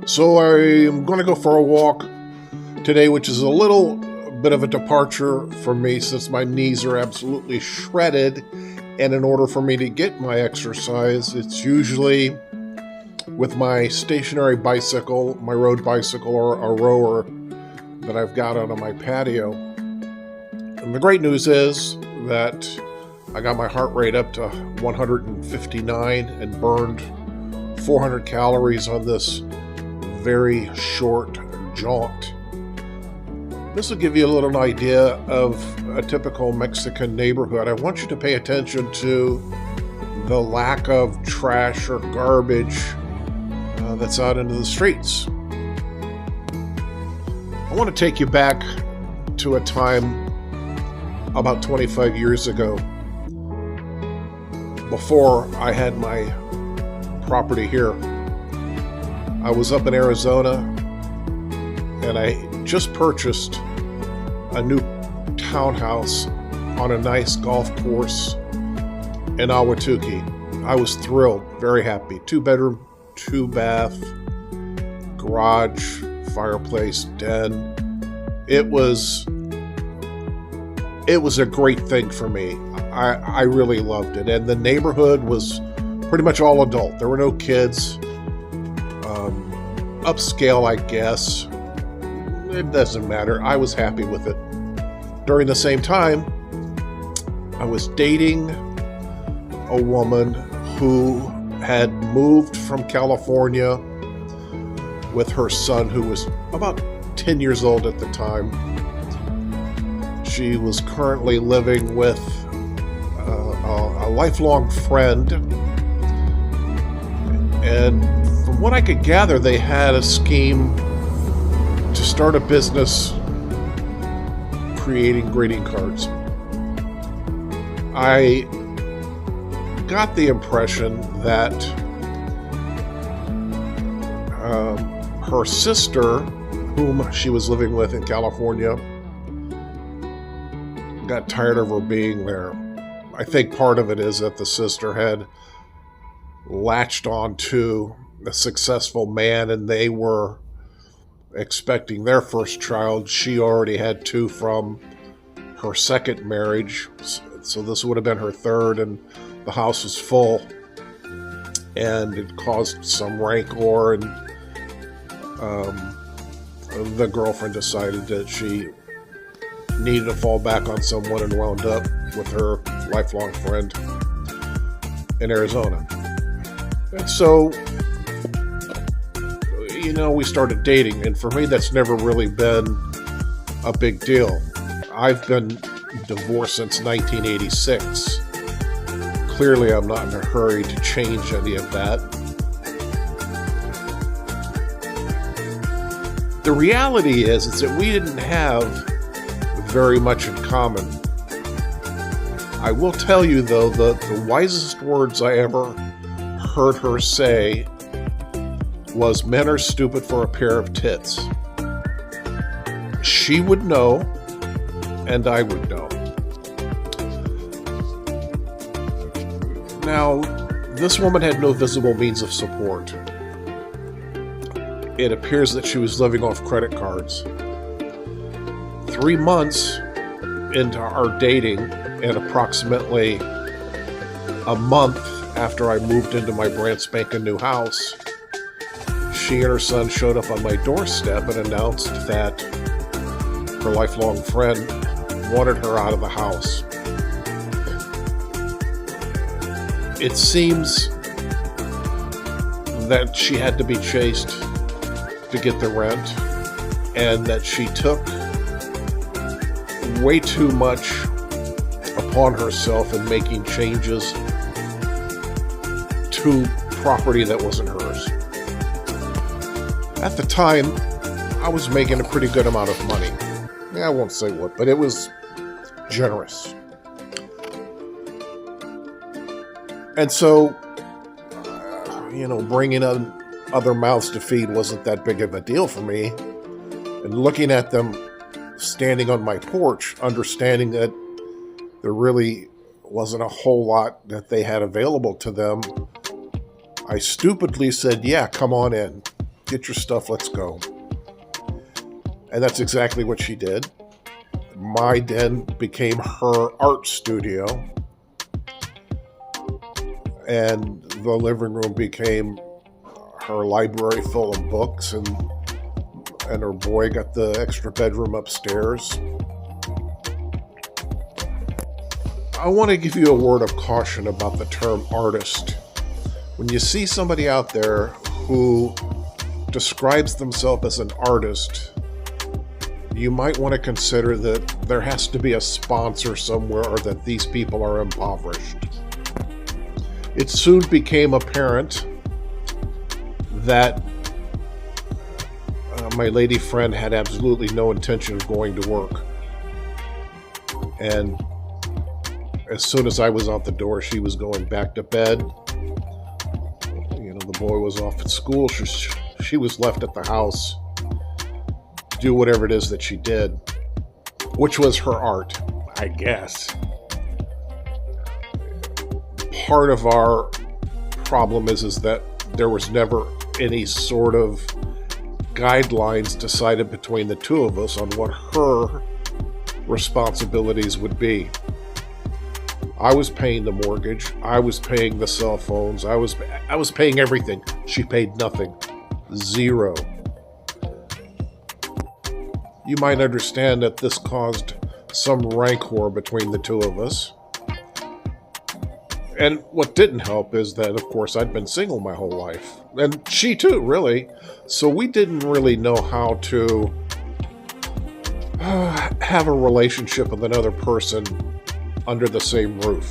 So I'm going to go for a walk today, which is a little bit of a departure for me since my knees are absolutely shredded. And in order for me to get my exercise, it's usually with my stationary bicycle, my road bicycle, or a rower that I've got out on my patio. And the great news is that I got my heart rate up to 159 and burned 400 calories on this very short jaunt. This will give you a little idea of a typical Mexican neighborhood. I want you to pay attention to the lack of trash or garbage that's out into the streets. I want to take you back to a time about 25 years ago, before I had my property here. I was up in Arizona and I just purchased a new townhouse on a nice golf course in Ahwatukee. I was thrilled, very happy. 2-bedroom, 2-bath, garage, fireplace, den. It was a great thing for me. I really loved it. And the neighborhood was pretty much all adult. There were no kids. Upscale, I guess. It doesn't matter. I was happy with it. During the same time, I was dating a woman who had moved from California with her son, who was about 10 years old at the time. She was currently living with a lifelong friend, and from what I could gather, they had a scheme to start a business creating greeting cards. I got the impression that her sister, whom she was living with in California, got tired of her being there. I think part of it is that the sister had latched on to a successful man and they were expecting their first child. She already had 2 from her second marriage, so this would have been her third, and the house was full, and it caused some rancor, and the girlfriend decided that she needed to fall back on someone and wound up with her lifelong friend in Arizona. And so, we started dating, and for me, that's never really been a big deal. I've been divorced since 1986. Clearly, I'm not in a hurry to change any of that. The reality is that we didn't have very much in common. I will tell you, though, the wisest words I ever heard her say was, "Men are stupid for a pair of tits." She would know, and I would know. Now, this woman had no visible means of support. It appears that she was living off credit cards. 3 months into our dating, and approximately a month after I moved into my brand spanking new house, she and her son showed up on my doorstep and announced that her lifelong friend wanted her out of the house. It seems that she had to be chased to get the rent, and that she took way too much upon herself in making changes to property that wasn't hers. At the time, I was making a pretty good amount of money. I won't say what, but it was generous. And so, bringing in other mouths to feed wasn't that big of a deal for me. And looking at them standing on my porch, understanding that there really wasn't a whole lot that they had available to them, I stupidly said, "Yeah, come on in." get your stuff, let's go. And that's exactly what she did. My den became her art studio, and the living room became her library full of books, and her boy got the extra bedroom upstairs. I want to give you a word of caution about the term artist. When you see somebody out there who describes themselves as an artist, you might want to consider that there has to be a sponsor somewhere, or that these people are impoverished. It soon became apparent that my lady friend had absolutely no intention of going to work. And as soon as I was out the door, she was going back to bed. The boy was off at school. She was left at the house to do whatever it is that she did, which was her art, I guess. Part of our problem is that there was never any sort of guidelines decided between the two of us on what her responsibilities would be. I was paying the mortgage. I was paying the cell phones. I was paying everything. She paid nothing. Zero. You might understand that this caused some rancor between the two of us. And what didn't help is that, of course, I'd been single my whole life. And she too, really. So we didn't really know how to have a relationship with another person under the same roof.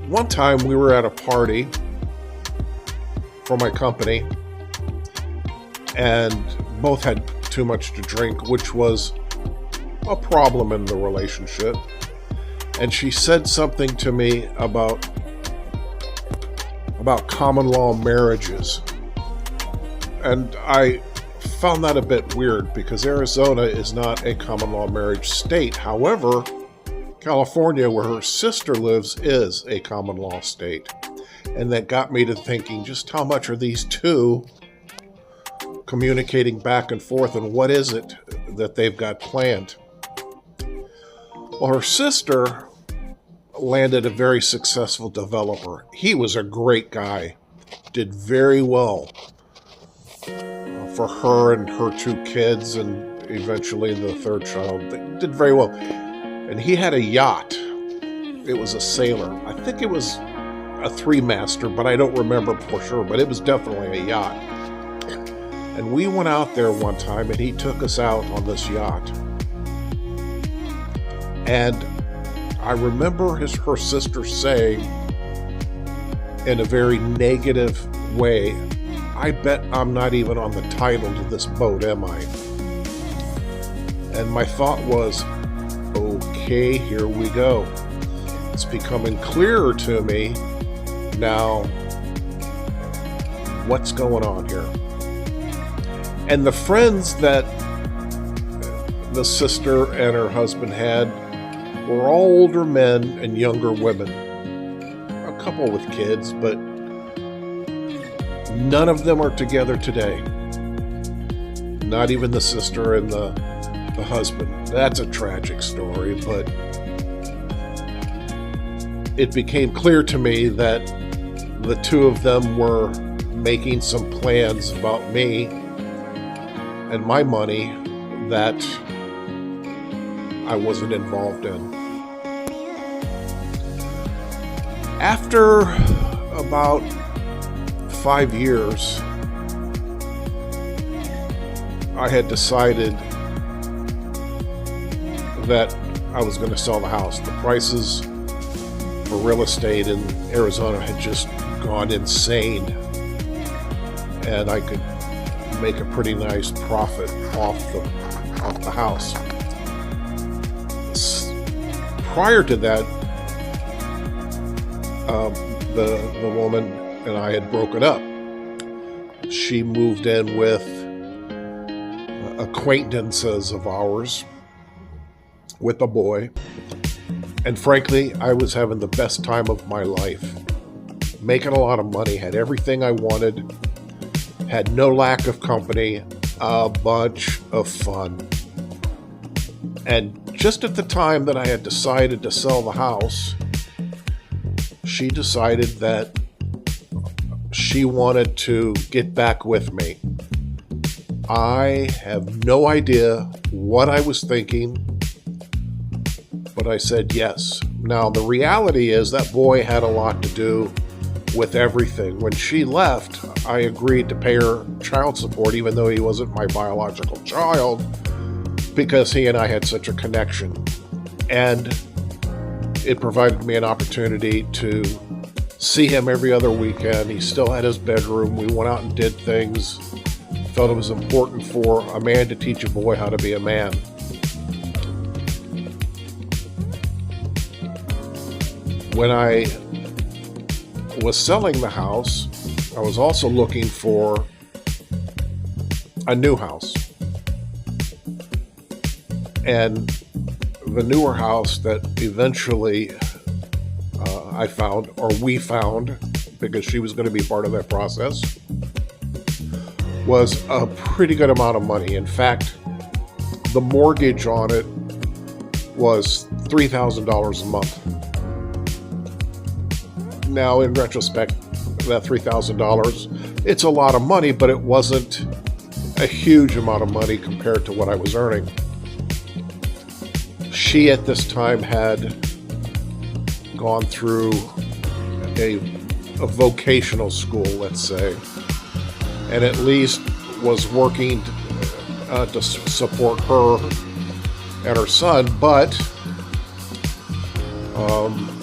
One time we were at a party for my company, and both had too much to drink, which was a problem in the relationship. And she said something to me about common law marriages. And I found that a bit weird, because Arizona is not a common law marriage state. However, California, where her sister lives, is a common law state. And that got me to thinking, just how much are these two communicating back and forth, and what is it that they've got planned? Well, her sister landed a very successful developer. He was a great guy, did very well for her and her two kids, and eventually the third child. They did very well. And he had a yacht. It was a sailor. I think it was a three-master, but I don't remember for sure, but it was definitely a yacht. And we went out there one time, and he took us out on this yacht. And I remember her sister saying, in a very negative way, "I bet I'm not even on the title to this boat, am I?" And my thought was, okay, here we go. It's becoming clearer to me now what's going on here. And the friends that the sister and her husband had were all older men and younger women. A couple with kids, but none of them are together today. Not even the sister and the husband. That's a tragic story, but it became clear to me that the two of them were making some plans about me and my money that I wasn't involved in. After about 5 years, I had decided that I was going to sell the house. The prices for real estate in Arizona had just gone insane, and I could make a pretty nice profit off the house. Prior to that, the woman and I had broken up. She moved in with acquaintances of ours with a boy, and frankly, I was having the best time of my life, making a lot of money, had everything I wanted, had no lack of company, a bunch of fun. And just at the time that I had decided to sell the house, she decided that she wanted to get back with me. I have no idea what I was thinking, but I said yes. Now, the reality is that boy had a lot to do with everything. When she left, I agreed to pay her child support, even though he wasn't my biological child, because he and I had such a connection. And it provided me an opportunity to see him every other weekend. He still had his bedroom. We went out and did things. Felt it was important for a man to teach a boy how to be a man. When I was selling the house, I was also looking for a new house. And the newer house that eventually I found, or we found, because she was going to be part of that process, was a pretty good amount of money. In fact, the mortgage on it was $3,000 a month. Now, in retrospect, that $3,000, it's a lot of money, but it wasn't a huge amount of money compared to what I was earning. She, at this time, had gone through a vocational school, let's say, and at least was working to support her and her son, but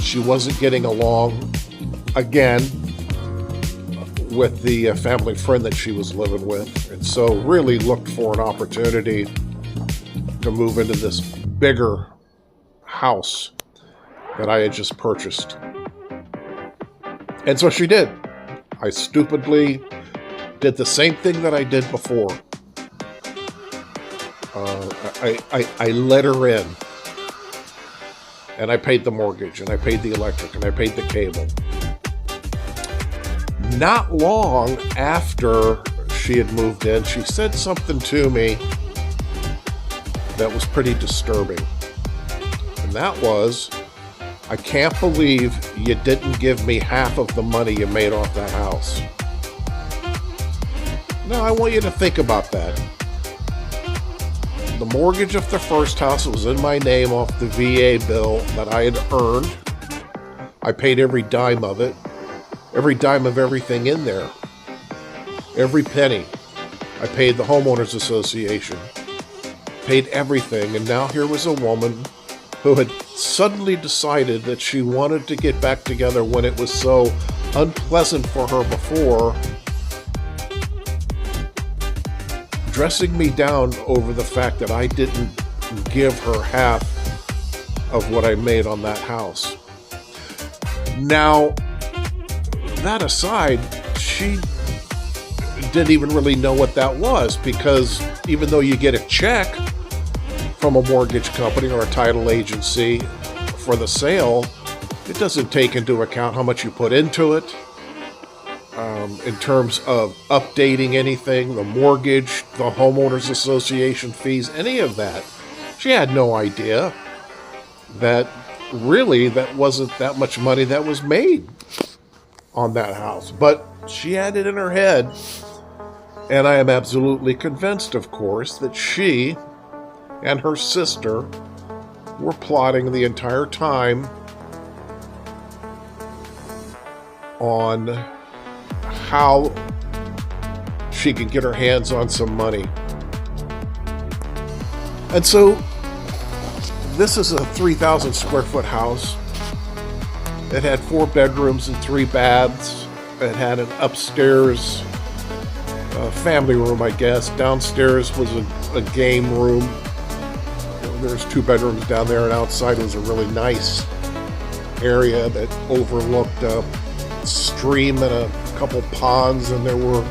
she wasn't getting along again with the family friend that she was living with, and so really looked for an opportunity to move into this bigger house that I had just purchased. And so she did. I stupidly did the same thing that I did before. I let her in, and I paid the mortgage, and I paid the electric, and I paid the cable. Not long after she had moved in, she said something to me that was pretty disturbing. And that was, "I can't believe you didn't give me half of the money you made off that house." Now, I want you to think about that. The mortgage of the first house was in my name off the VA bill that I had earned. I paid every dime of it, every dime of everything in there, every penny. I paid the homeowners association, paid everything, and now here was a woman who had suddenly decided that she wanted to get back together when it was so unpleasant for her before, dressing me down over the fact that I didn't give her half of what I made on that house. Now, that aside, she didn't even really know what that was, because even though you get a check from a mortgage company or a title agency for the sale, it doesn't take into account how much you put into it, in terms of updating anything, the mortgage, the homeowners association fees, any of that. She had no idea that really that wasn't that much money that was made on that house. But she had it in her head, and I am absolutely convinced, of course, that she and her sister were plotting the entire time on how she could get her hands on some money. And so this is a 3,000 square foot house. It had 4 bedrooms and 3 baths. It had an upstairs family room, I guess. Downstairs was a game room. There's 2 bedrooms down there, and outside was a really nice area that overlooked a stream and a couple ponds, and there were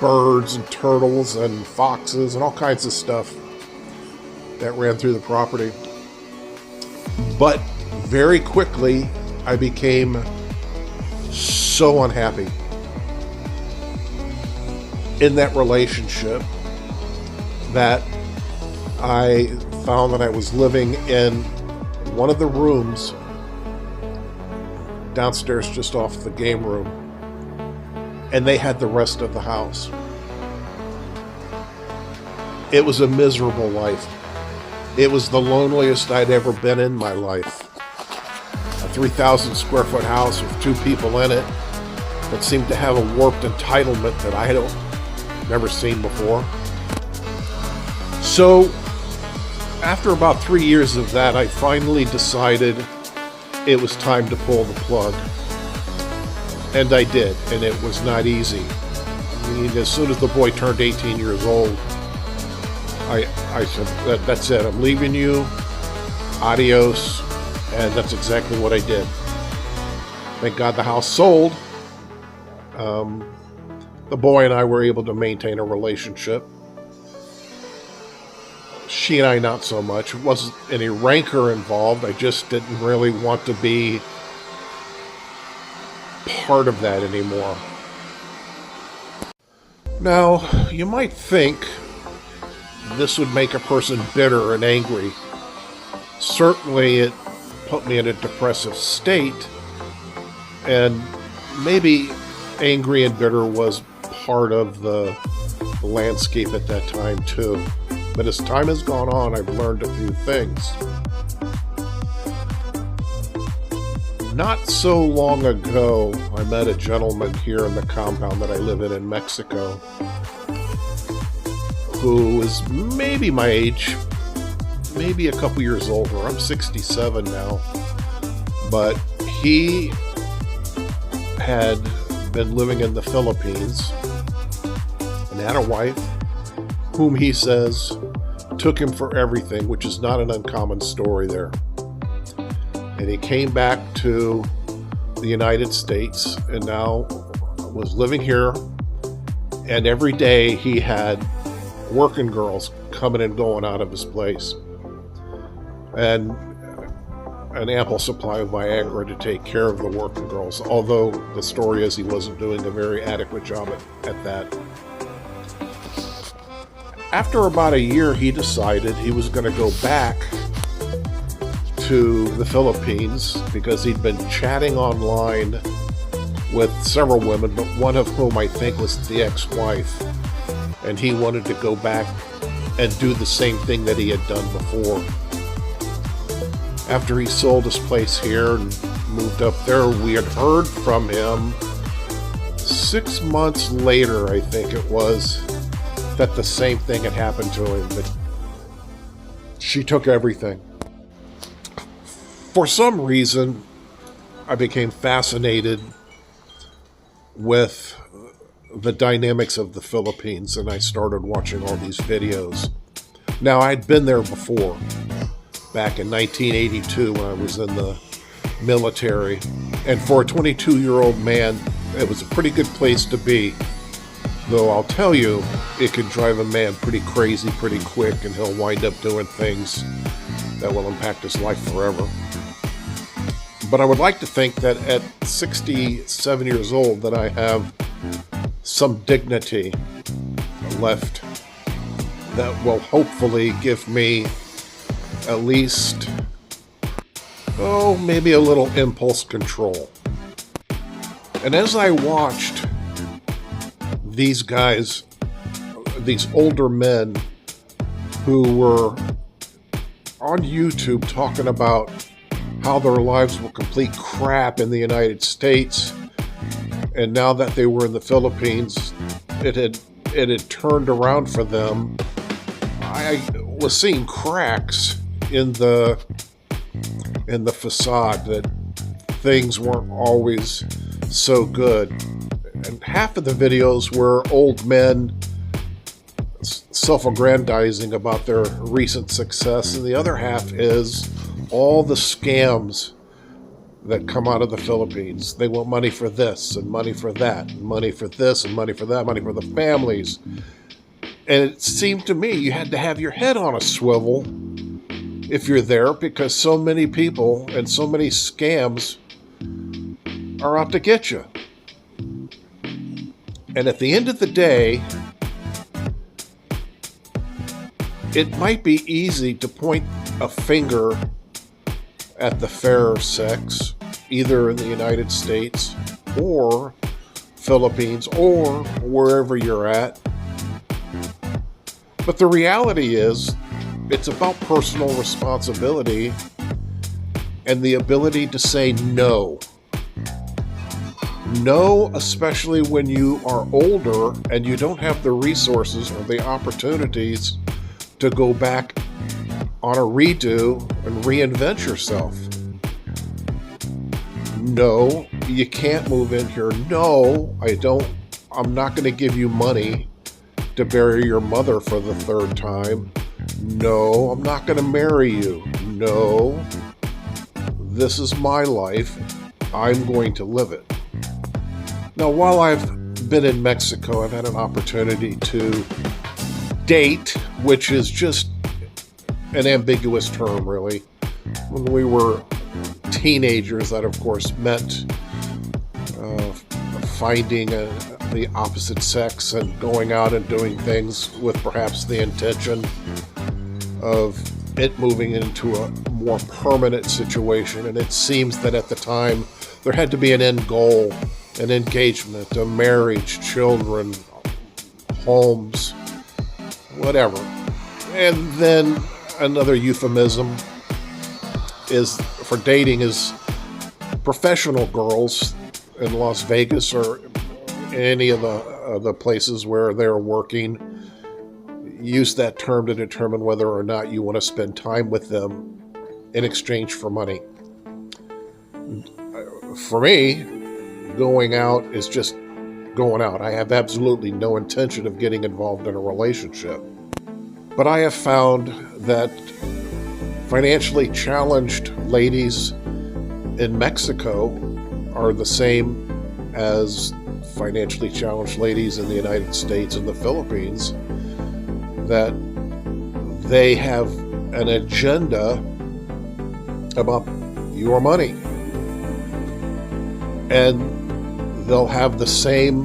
birds and turtles and foxes and all kinds of stuff that ran through the property. But very quickly, I became so unhappy. in that relationship that I found that I was living in one of the rooms downstairs just off the game room, and they had the rest of the house. It was a miserable life. It was the loneliest I'd ever been in my life. A 3,000 square foot house with two people in it that seemed to have a warped entitlement that I had never seen before. So after about 3 years of that, I finally decided it was time to pull the plug. And I did, and it was not easy. I mean, as soon as the boy turned 18 years old, I said, that's it, I'm leaving you, adios, and that's exactly what I did. Thank God the house sold. The boy and I were able to maintain a relationship. She and I, not so much. It wasn't any rancor involved. I just didn't really want to be part of that anymore. Now, you might think this would make a person bitter and angry. Certainly it put me in a depressive state, and maybe angry and bitter was part of the landscape at that time too. But as time has gone on, I've learned a few things. Not so long ago, I met a gentleman here in the compound that I live in Mexico, who is maybe my age, maybe a couple years older. I'm 67 now, but he had been living in the Philippines and had a wife whom he says took him for everything, which is not an uncommon story there. And he came back to the United States and now was living here, and every day he had working girls coming and going out of his place, and an ample supply of Viagra to take care of the working girls, although the story is he wasn't doing a very adequate job at that. After about a year, he decided he was going to go back to the Philippines because he'd been chatting online with several women, but one of whom I think was the ex-wife, and he wanted to go back and do the same thing that he had done before. After he sold his place here and moved up there, we had heard from him 6 months later, I think it was, that the same thing had happened to him, that she took everything. For some reason, I became fascinated with the dynamics of the Philippines, and I started watching all these videos. Now, I'd been there before, back in 1982 when I was in the military, and for a 22-year-old man, it was a pretty good place to be. Though I'll tell you, it can drive a man pretty crazy pretty quick, and he'll wind up doing things that will impact his life forever. But I would like to think that at 67 years old that I have some dignity left that will hopefully give me at least, maybe a little impulse control. And as I watched these guys, these older men who were on YouTube talking about how their lives were complete crap in the United States, and now that they were in the Philippines, it had turned around for them. I was seeing cracks in the facade, that things weren't always so good. And half of the videos were old men self-aggrandizing about their recent success, and the other half is all the scams that come out of the Philippines. They want money for this and money for that, and money for this and money for that, money for the families. And it seemed to me you had to have your head on a swivel if you're there, because so many people and so many scams are out to get you. And at the end of the day, it might be easy to point a finger at the fairer sex, either in the United States or Philippines or wherever you're at. But the reality is, it's about personal responsibility and the ability to say no. No, especially when you are older and you don't have the resources or the opportunities to go back on a redo and reinvent yourself. No, you can't move in here. No, I'm not going to give you money to bury your mother for the third time. No, I'm not going to marry you. No, this is my life. I'm going to live it. Now, while I've been in Mexico, I've had an opportunity to date, which is just an ambiguous term, really. When we were teenagers, that of course meant finding the opposite sex and going out and doing things with perhaps the intention of it moving into a more permanent situation. And it seems that at the time there had to be an end goal, an engagement, a marriage, children, homes, whatever. And then another euphemism for dating is professional girls in Las Vegas or any of the places where they're working use that term to determine whether or not you want to spend time with them in exchange for money. For me, going out is just going out. I have absolutely no intention of getting involved in a relationship. But I have found that financially challenged ladies in Mexico are the same as financially challenged ladies in the United States and the Philippines, that they have an agenda about your money. And they'll have the same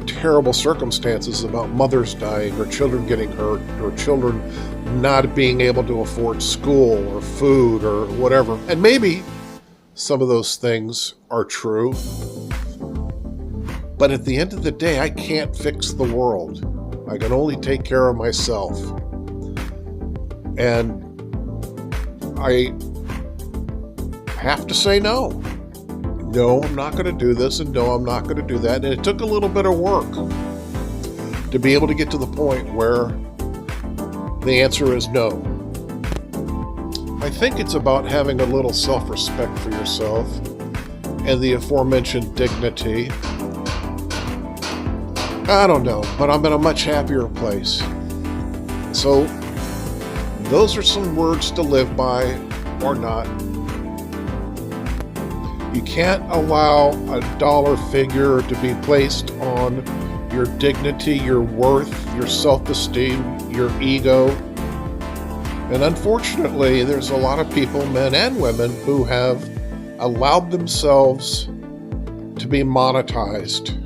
terrible circumstances about mothers dying or children getting hurt or children not being able to afford school or food or whatever. And maybe some of those things are true. But at the end of the day, I can't fix the world. I can only take care of myself. And I have to say no. No, I'm not going to do this, and no, I'm not going to do that. And it took a little bit of work to be able to get to the point where the answer is no. I think it's about having a little self-respect for yourself and the aforementioned dignity. I don't know, but I'm in a much happier place. So those are some words to live by or not. You can't allow a dollar figure to be placed on your dignity, your worth, your self-esteem, your ego. And unfortunately, there's a lot of people, men and women, who have allowed themselves to be monetized.